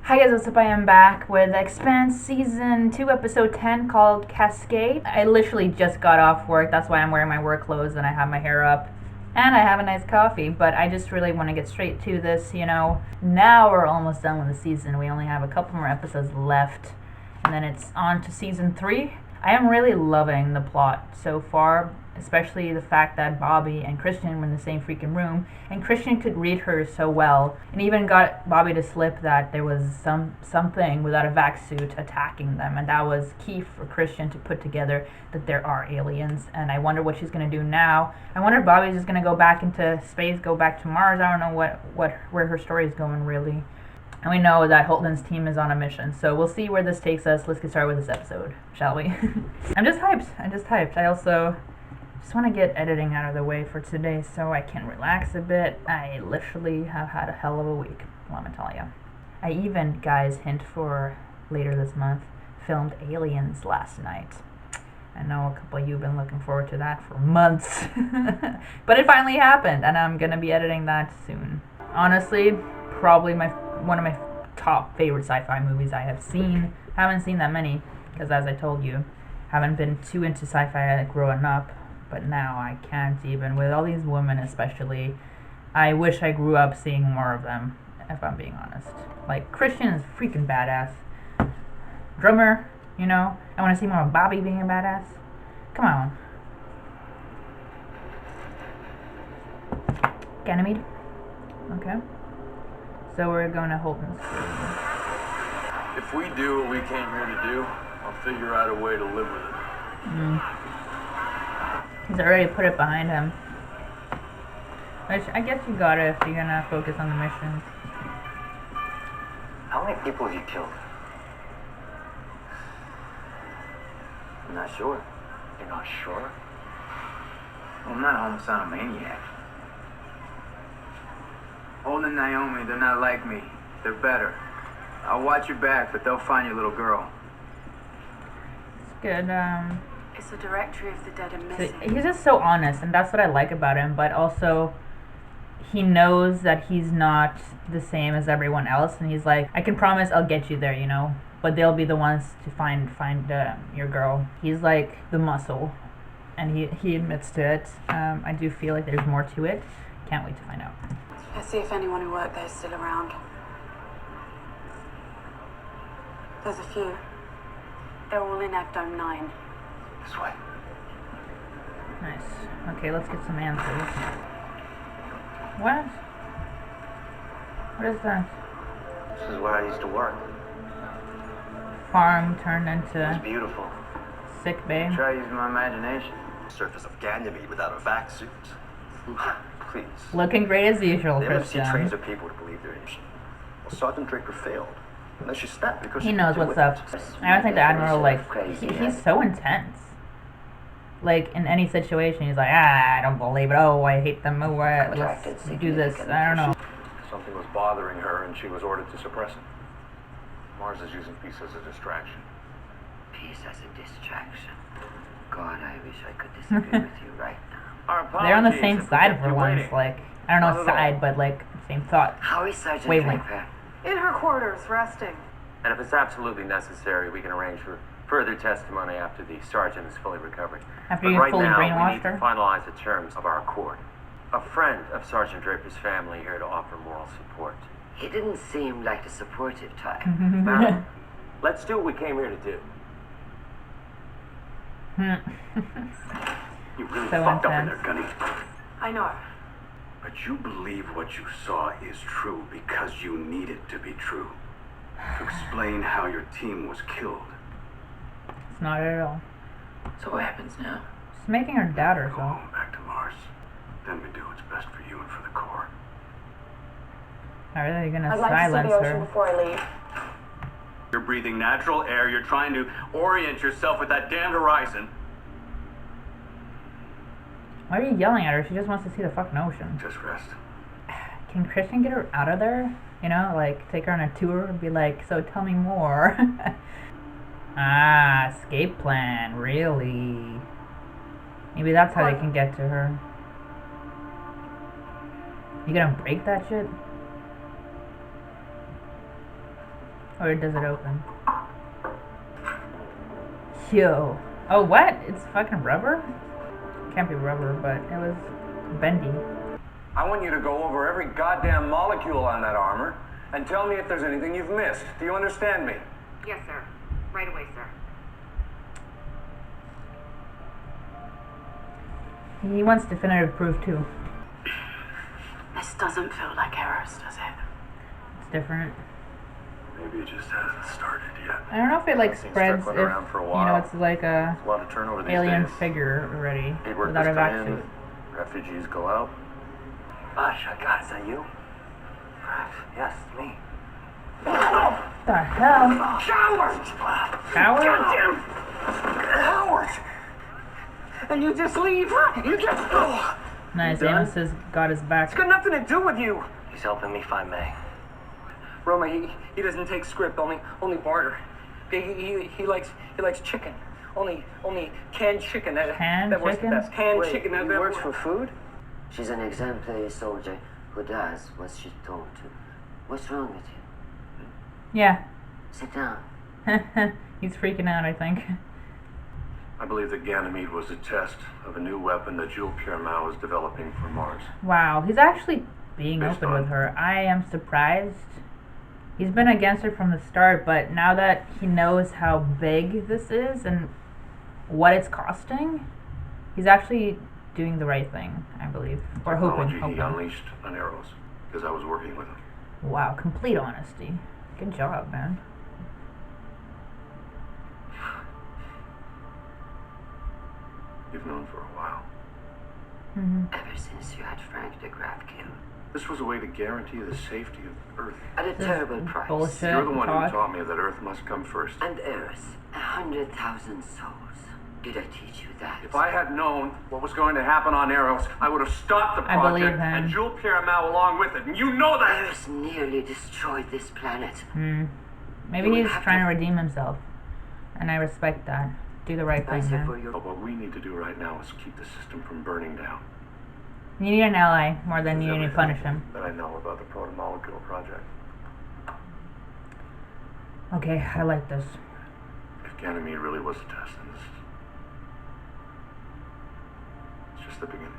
Hi guys, what's up? I am back with Expanse Season 2, Episode 10 called Cascade. I literally just got off work, that's why I'm wearing my work clothes and I have my hair up. And I have a nice coffee, but I just really want to get straight to this, Now we're almost done with the season. We only have a couple more episodes left, and then it's on to Season 3. I am really loving the plot so far, especially the fact that Bobby and Christian were in the same freaking room, and Christian could read her so well, and even got Bobby to slip that there was something without a vac suit attacking them, and that was key for Christian to put together that there are aliens. And I wonder what she's gonna do now. I wonder if Bobby's just gonna go back into space, go back to Mars. I don't know where her story is going really. And we know that Holden's team is on a mission, so we'll see where this takes us. Let's get started with this episode, shall we? I'm just hyped. I also just want to get editing out of the way for today so I can relax a bit. I literally have had a hell of a week, let me tell you. I even, guys, hint for later this month, filmed Aliens last night. I know a couple of you have been looking forward to that for months. But it finally happened, and I'm going to be editing that soon. Honestly, probably one of my top favorite sci-fi movies I have seen. Haven't seen that many, because as I told you, haven't been too into sci-fi growing up. But now I can't even, with all these women especially. I wish I grew up seeing more of them, if I'm being honest. Like, Christian is freaking badass. Drummer, I want to see more of Bobby being a badass. Come on. Ganymede. Okay. So we're going to Holden's. If we do what we came here to do, I'll figure out a way to live with it. He's already put it behind him. Which I guess you gotta if you're gonna focus on the missions. How many people have you killed? I'm not sure. You're not sure? Well, I'm not a homicidal maniac. Holden and Naomi, they're not like me. They're better. I'll watch your back, but they'll find your little girl. It's good, It's a directory of the dead and so missing. he's just so honest, and that's what I like about him, but also he knows that he's not the same as everyone else, and he's like, I can promise I'll get you there, but they'll be the ones to find your girl. He's like the muscle, and he admits to it. I do feel like there's more to it. Can't wait to find out. Let's see if anyone who worked there is still around. There's a few. They're all in Ecto 9. This way. Nice. Okay, let's get some answers. What? What is that? This is where I used to work. Farm turned It's into beautiful. sick bay. Try using my imagination. Surface of Ganymede without a vac suit. Please. Looking great as usual, The MFC Christian. trains their people to believe they're innocent. Well, Sergeant Draper failed. And then she snapped because He she knows couldn't what's do up. it. I don't think the Admiral, he's so intense. Like, in any situation, he's like, I don't believe it. Oh, I hate them. Oh, let's do this. I don't know. Something was bothering her and she was ordered to suppress it. Mars is using peace as a distraction. Peace as a distraction. God, I wish I could disagree with you right now. They're on the same side for once. Like, I don't know side, but like, same thought. How is Sergeant Wavelength. Draper? In her quarters, resting. And if it's absolutely necessary, we can arrange for further testimony after the sergeant is fully recovered. After But you right fully now, we brainwashed need to her? finalize the terms of our accord. A friend of Sergeant Draper's family here to offer moral support. He didn't seem like the supportive type. Madam, let's do what we came here to do. You really So fucked up in there, intense. Gunny. I know. But you believe what you saw is true because you need it to be true. To explain how your team was killed. It's not at all. So what happens now? She's making her doubt Go herself. home back to Mars. Then we do what's best for you and for the Corps. How are they gonna I'd like to see silence the ocean her? before I leave. You're breathing natural air. You're trying to orient yourself with that damned horizon. Why are you yelling at her? She just wants to see the fucking ocean. Just rest. Can Christian get her out of there? Like, take her on a tour and be like, so tell me more. Escape plan, really? Maybe that's how they can get to her. You gonna break that shit? Or does it open? Yo. Oh, what? It's fucking rubber? Can't be rubber, but it was bendy. I want you to go over every goddamn molecule on that armor and tell me if there's anything you've missed. Do you understand me? Yes, sir. Right away, sir. He wants definitive proof, too. This doesn't feel like Eros, does it? It's different. Maybe it just hasn't started yet. I don't know if it, like, Things spreads if, circling around for a you while. know, it's like a A lot of turnover these alien days. figure already. Aid Without a workers come in, vaccine. refugees go out. Gosh, God, is that you? Yes, me. What the hell? Coward! Coward? Goddamn coward! And you just leave? You just... Oh. Nice, You done? Amos has got his back. It's got nothing to do with you. He's helping me find May. Roma, he doesn't take script, only barter. He likes chicken. Only canned chicken. Canned that works the chicken? best. Canned Wait, chicken. he works for food? She's an exemplary soldier who does what she's told to. What's wrong with you? Yeah. Sit down. He's freaking out, I think. I believe that Ganymede was a test of a new weapon that Jules Pierre Mao is developing for Mars. Wow, he's actually being Based open on- with her. I am surprised. He's been against her from the start, but now that he knows how big this is and what it's costing, he's actually doing the right thing, I believe. Or hoping. Technology he unleashed on Eros, because I was working with him. Wow, complete honesty. Good job, man. You've known for a while. Ever since you had Frank de Graaf killed. This was a way to guarantee the safety of Earth. At a This terrible price. bullshit You're the one talk. who taught me that Earth must come first. And Eris, 100,000 souls. Did I teach you that? If I had known what was going to happen on Eros, I would have stopped the I believe project him. and Jules Pierre Mao along with it. And you know that! Eris nearly destroyed this planet. Maybe You he's have trying to to- redeem himself. And I respect that. Do the right thing, Answer for man. your... But what we need to do right now is keep the system from burning down. You need an ally more than This you is need to everything punish him. that I know about the proto-molecule project. Okay, I like this. If Ganymede really was a test, then it's just the beginning.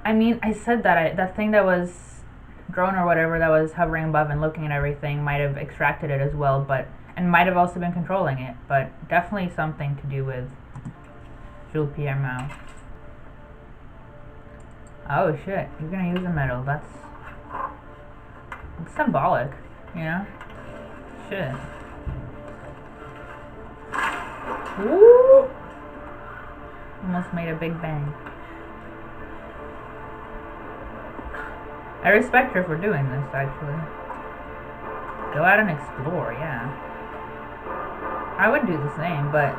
I mean, I said that that thing that was drone or whatever that was hovering above and looking at everything might have extracted it as well, but and might have also been controlling it, but definitely something to do with Jules Pierre Mao. Oh shit, you're gonna use a medal. That's symbolic, you know? Shit. Woo! Almost made a big bang. I respect her for doing this, actually. Go out and explore, yeah. I would do the same, but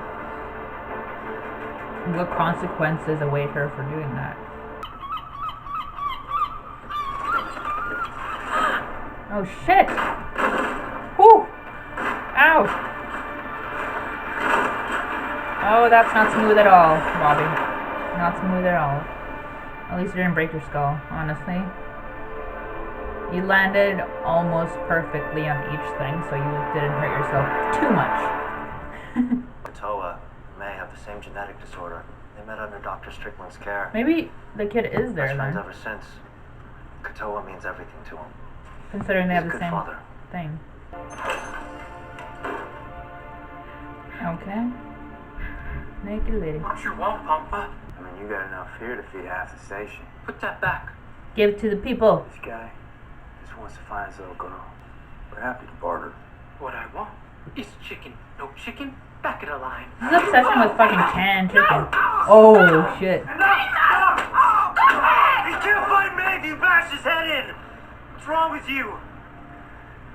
what consequences await her for doing that? Oh shit! Whew! Ow! Oh, that's not smooth at all, Bobby. Not smooth at all. At least you didn't break your skull, honestly. You landed almost perfectly on each thing, so you didn't hurt yourself too much. Katoa may have the same genetic disorder. They met under Dr. Strickland's care. Maybe the kid is there Best friends then, ever since. Katoa means everything to him. considering they He's have a the good same father. thing. Okay. Naked lady. What you want, Papa? I mean, you got enough here to feed half the station. Put that back. Give to the people. This guy just wants to find his little girl. We're happy to barter. What I want is chicken. No chicken, back of the line. This is obsession with fucking canned chicken. Oh shit. He can't fight Meg, you bashed his head in. What's wrong with you?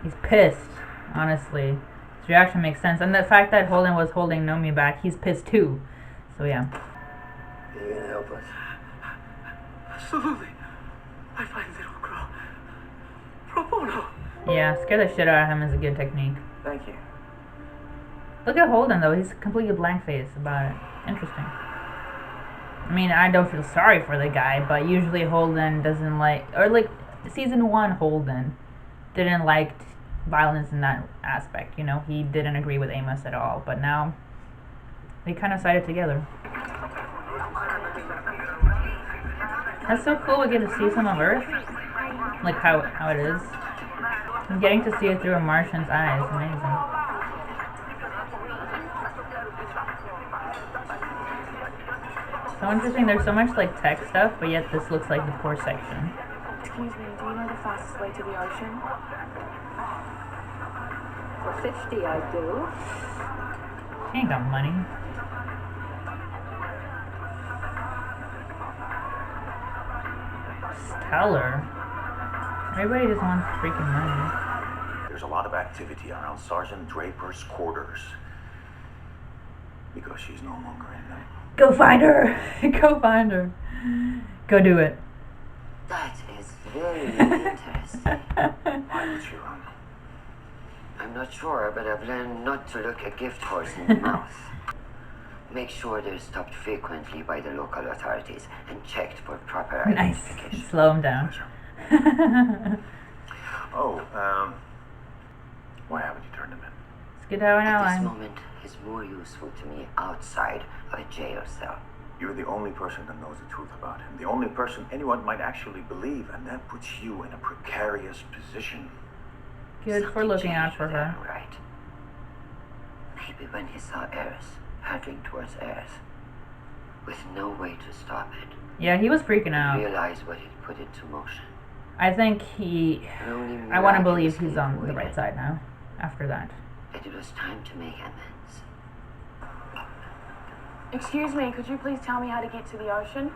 He's pissed, honestly. His reaction makes sense. And the fact that Holden was holding Nomi back, he's pissed too. So yeah. Are you gonna help us? Absolutely. I find little girl. Pro bono. Yeah, scare the shit out of him is a good technique. Thank you. Look at Holden though, he's completely blank faced about it. Interesting. I mean, I don't feel sorry for the guy, but usually Holden doesn't like, or like season 1 Holden didn't like violence in that aspect. You know, he didn't agree with Amos at all, but now they kind of sided together. That's so cool. We get to see some of Earth, like how it is. And getting to see it through a Martian's eyes, amazing. So interesting. There's so much like tech stuff, but yet this looks like the poor section. Excuse me, do you know the fastest way to the ocean? For 50, I do. He ain't got money. Stellar. Everybody just wants freaking money. There's a lot of activity around Sergeant Draper's quarters. Because she's no longer in them. Go find her! Go find her. Go do it. That is very interesting. Why would you run? I'm not sure, but I've learned not to look a gift horse in the mouth. Make sure they're stopped frequently by the local authorities and checked for proper Nice. identification. Slow him down. Why haven't you turned him in? Let's get out an At this ally. moment, is more useful to me outside of a jail cell. You're the only person that knows the truth about him. The only person anyone might actually believe, and that puts you in a precarious position. Good for looking out for Something her. changed with him, right? Maybe when he saw Earth heading towards Earth, with no way to stop it, Yeah, he was freaking out. realize what it put into motion. I think he... And only I want to believe miraculously he's on the avoided right side now, after that. that it was time to make amends. Excuse me, could you please tell me how to get to the ocean?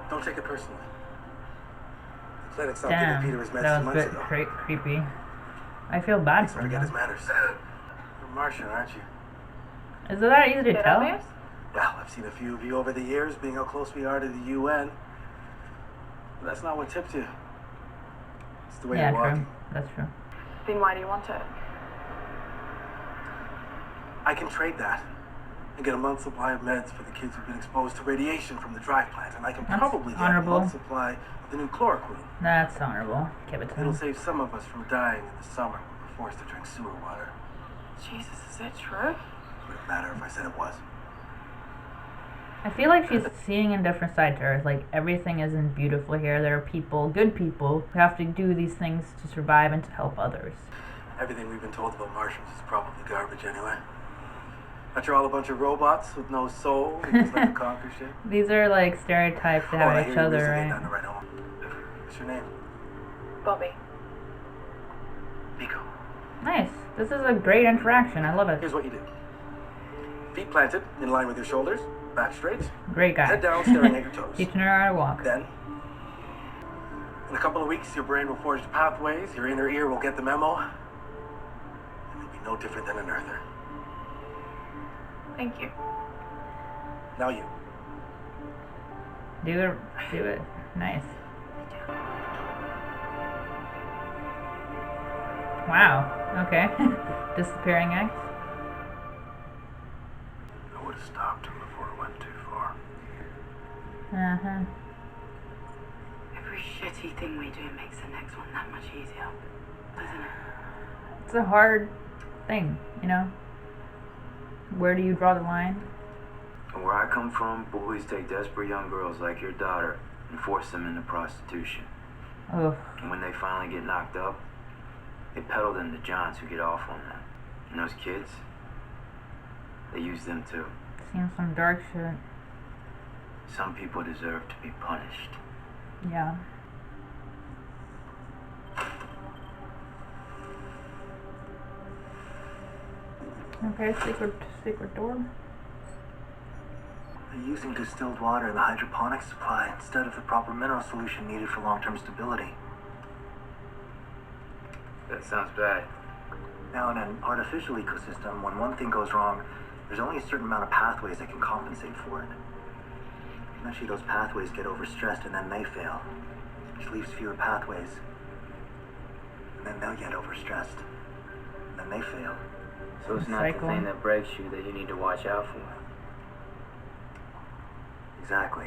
Don't take it personally. The clinic stopped Damn, giving Peter his meds that 2 was a months bit ago. creepy. I feel bad Thanks for for him. forget his though. manners. You're Martian, aren't you? Is it that easy to Bit tell? obvious? Well, I've seen a few of you over the years, being how close we are to the UN. But that's not what tipped you. It's the way Yeah, you're walking. true. That's true. Then why do you want it? I can trade that and get a month's supply of meds for the kids who've been exposed to radiation from the drive plant, and I can That's probably get honorable. a month's supply of the new chloroquine. That's honorable. Give it to It'll him. save some of us from dying in the summer when we're forced to drink sewer water. Jesus, is that true? Would it matter if I said it was? I feel like she's seeing a different side to Earth. Like, everything isn't beautiful here. There are people, good people, who have to do these things to survive and to help others. Everything we've been told about Martians is probably garbage anyway. That you're all a bunch of robots with no soul who just like to conquer shit. These are like stereotypes they have I of hear each you're other, recently right? down to right home. What's your name? Bobby. Nico. Nice. This is a great interaction. I love it. Here's what you do. Feet planted, in line with your shoulders, back straight, Great guy. head down, staring at your toes. Teaching her how to walk. Then, in a couple of weeks, your brain will forge the pathways, your inner ear will get the memo, and you'll be no different than an earther. Thank you. Now you. Do it. Do it. Nice. Wow. Okay. Disappearing act. I would have stopped him before it went too far. Uh-huh. Every shitty thing we do makes the next one that much easier, doesn't it? It's a hard thing, you know? Where do you draw the line? And where I come from, boys take desperate young girls like your daughter and force them into prostitution. Ugh. And when they finally get knocked up, they peddle them to Johns who get off on them. And those kids, they use them too. Seems some dark shit. Some people deserve to be punished. Yeah. Okay, secret door. They're using distilled water in the hydroponic supply instead of the proper mineral solution needed for long-term stability. That sounds bad. Now, in an artificial ecosystem, when one thing goes wrong, there's only a certain amount of pathways that can compensate for it. Eventually, those pathways get overstressed and then they fail, which leaves fewer pathways. And then they'll get overstressed. And then then they fail. So it's not Cycle. the thing that breaks you that you need to watch out for. Exactly.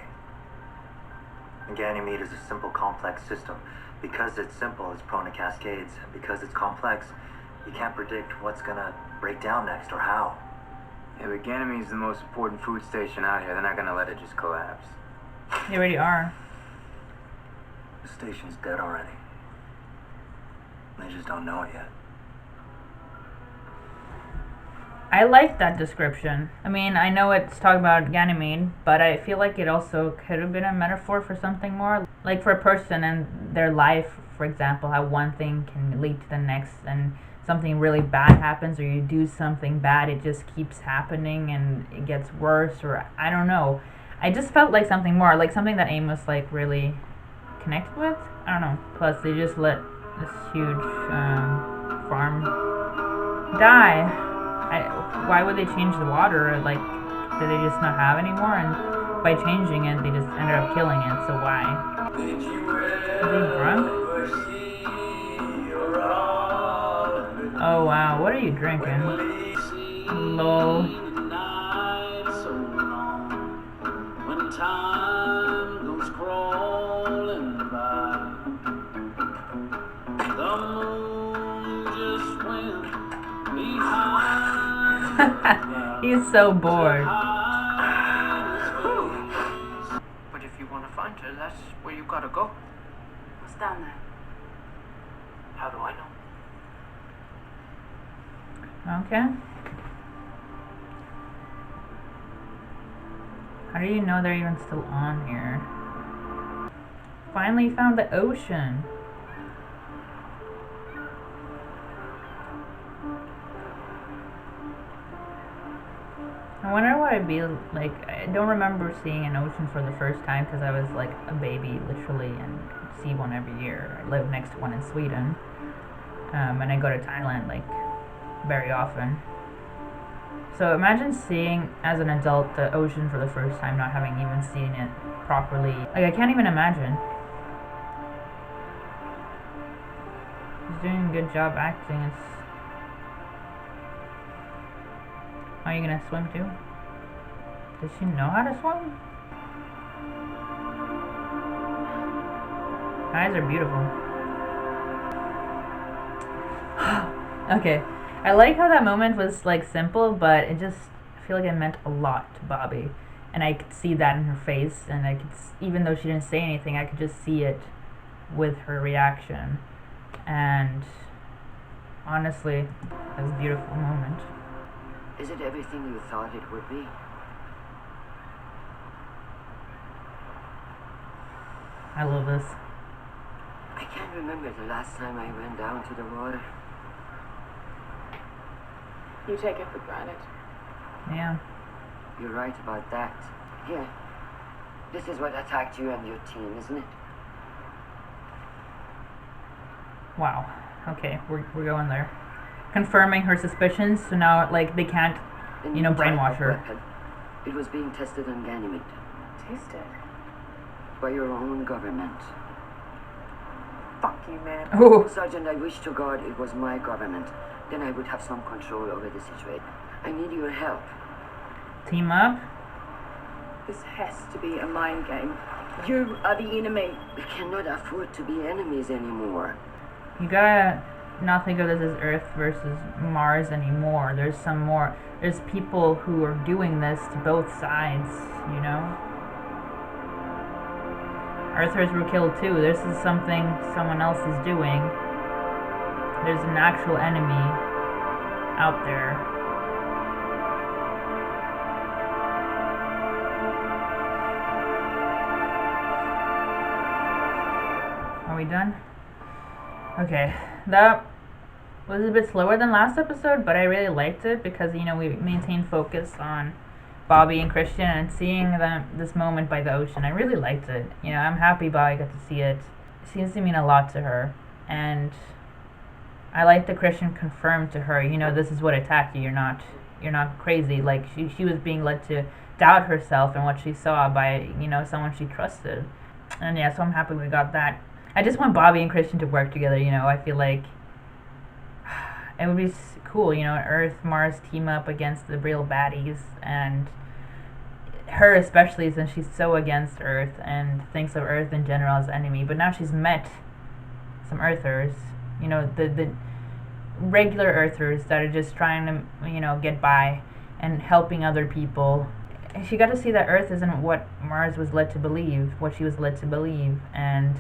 And Ganymede is a simple, complex system. Because it's simple, it's prone to cascades. And because it's complex, you can't predict what's gonna break down next or how. Yeah, but Ganymede's the most important food station out here. They're not gonna let it just collapse. They already are. The station's dead already. They just don't know it yet. I like that description. I mean, I know it's talking about Ganymede, but I feel like it also could have been a metaphor for something more. Like for a person and their life, for example, how one thing can lead to the next and something really bad happens or you do something bad, it just keeps happening and it gets worse, or I don't know. I just felt like something more, like something that Amos like really connected with. I don't know. Plus, they just let this huge farm die. Why would they change the water? Like, did they just not have any more? And by changing it, they just ended up killing it. So why? Is he drunk? Oh wow, what are you drinking? Lol. He's so bored. But if you want to find her, that's where you gotta go. What's down there? How do I know? Okay. How do you know they're even still on here? Finally found the ocean. I wonder what I'd be like. I don't remember seeing an ocean for the first time because I was like a baby, literally, and see one every year. I live next to one in Sweden, and I go to Thailand like very often. So imagine seeing as an adult the ocean for the first time, not having even seen it properly. Like I can't even imagine. He's doing a good job acting. Are you gonna swim too? Does she know how to swim? Eyes are beautiful. Okay. I like how that moment was like simple, but it just, I feel like it meant a lot to Bobby. And I could see that in her face, and I could, even though she didn't say anything, I could just see it with her reaction. And honestly, it was a beautiful moment. Is it everything you thought it would be? I love this. I can't remember the last time I went down to the water. You take it for granted. Yeah. You're right about that. Here. This is what attacked you and your team, isn't it? Wow. Okay, we're going there. Confirming her suspicions, so now like they can't, you know, brainwash her. Weapon. It was being tested on Ganymede. Tested? By your own government. Fuck you, man. Ooh. Sergeant, I wish to God it was my government. Then I would have some control over the situation. I need your help. Team up. This has to be a mind game. You are the enemy. We cannot afford to be enemies anymore. You gotta not think of this as Earth versus Mars anymore. There's some more. There's people who are doing this to both sides, you know? Earthers were killed too. This is something someone else is doing. There's an actual enemy out there. Are we done? Okay, that was a bit slower than last episode, but I really liked it because, you know, we maintained focus on Bobby and Christian and seeing them this moment by the ocean. I really liked it. You know, I'm happy Bobby got to see it. It seems to mean a lot to her, and I like that Christian confirmed to her, you know, this is what attacked you. You're not crazy. Like she was being led to doubt herself and what she saw by, you know, someone she trusted. And yeah, so I'm happy we got that. I just want Bobby and Christian to work together, you know. I feel like it would be cool, you know, Earth, Mars team up against the real baddies, and her especially, since she's so against Earth and thinks of Earth in general as enemy. But now she's met some Earthers, you know, the regular Earthers that are just trying to, you know, get by and helping other people. And she got to see that Earth isn't what Mars was led to believe, what she was led to believe. And,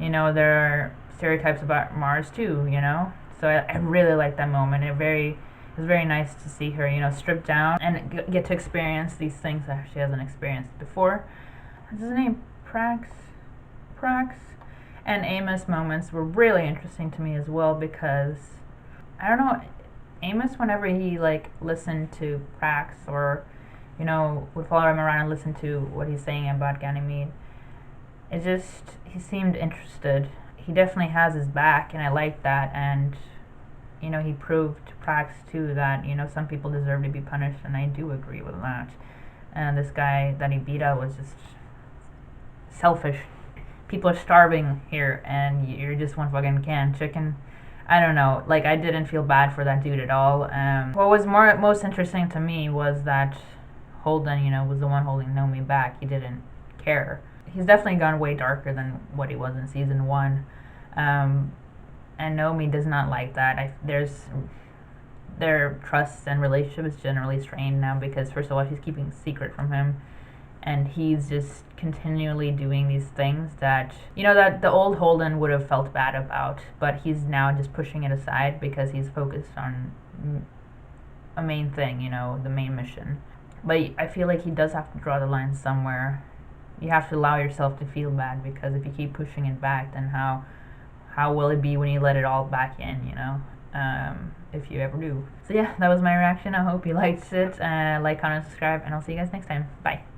you know, there are stereotypes about Mars too, you know. So I really liked that moment. It was very nice to see her, you know, stripped down and get to experience these things that she hasn't experienced before. What's his name? Prax? And Amos moments were really interesting to me as well, because I don't know, Amos, whenever he like listened to Prax, or, you know, would follow him around and listen to what he's saying about Ganymede, he seemed interested. He definitely has his back, and I like that. And, you know, he proved to Prax too that, you know, some people deserve to be punished, and I do agree with that. And this guy that he beat up was just selfish. People are starving here, and you're just one fucking canned chicken. I don't know, like, I didn't feel bad for that dude at all. What was most interesting to me was that Holden, you know, was the one holding Nomi back. He didn't care. He's definitely gone way darker than what he was in season 1. And Nomi does not like that. Their trust and relationship is generally strained now, because first of all, she's keeping a secret from him, and he's just continually doing these things that, you know, that the old Holden would have felt bad about, but he's now just pushing it aside because he's focused on a main thing, you know, the main mission. But I feel like he does have to draw the line somewhere. You have to allow yourself to feel bad, because if you keep pushing it back, then how will it be when you let it all back in, you know? If you ever do. So yeah, that was my reaction. I hope you liked it. Like, comment, subscribe, and I'll see you guys next time. Bye.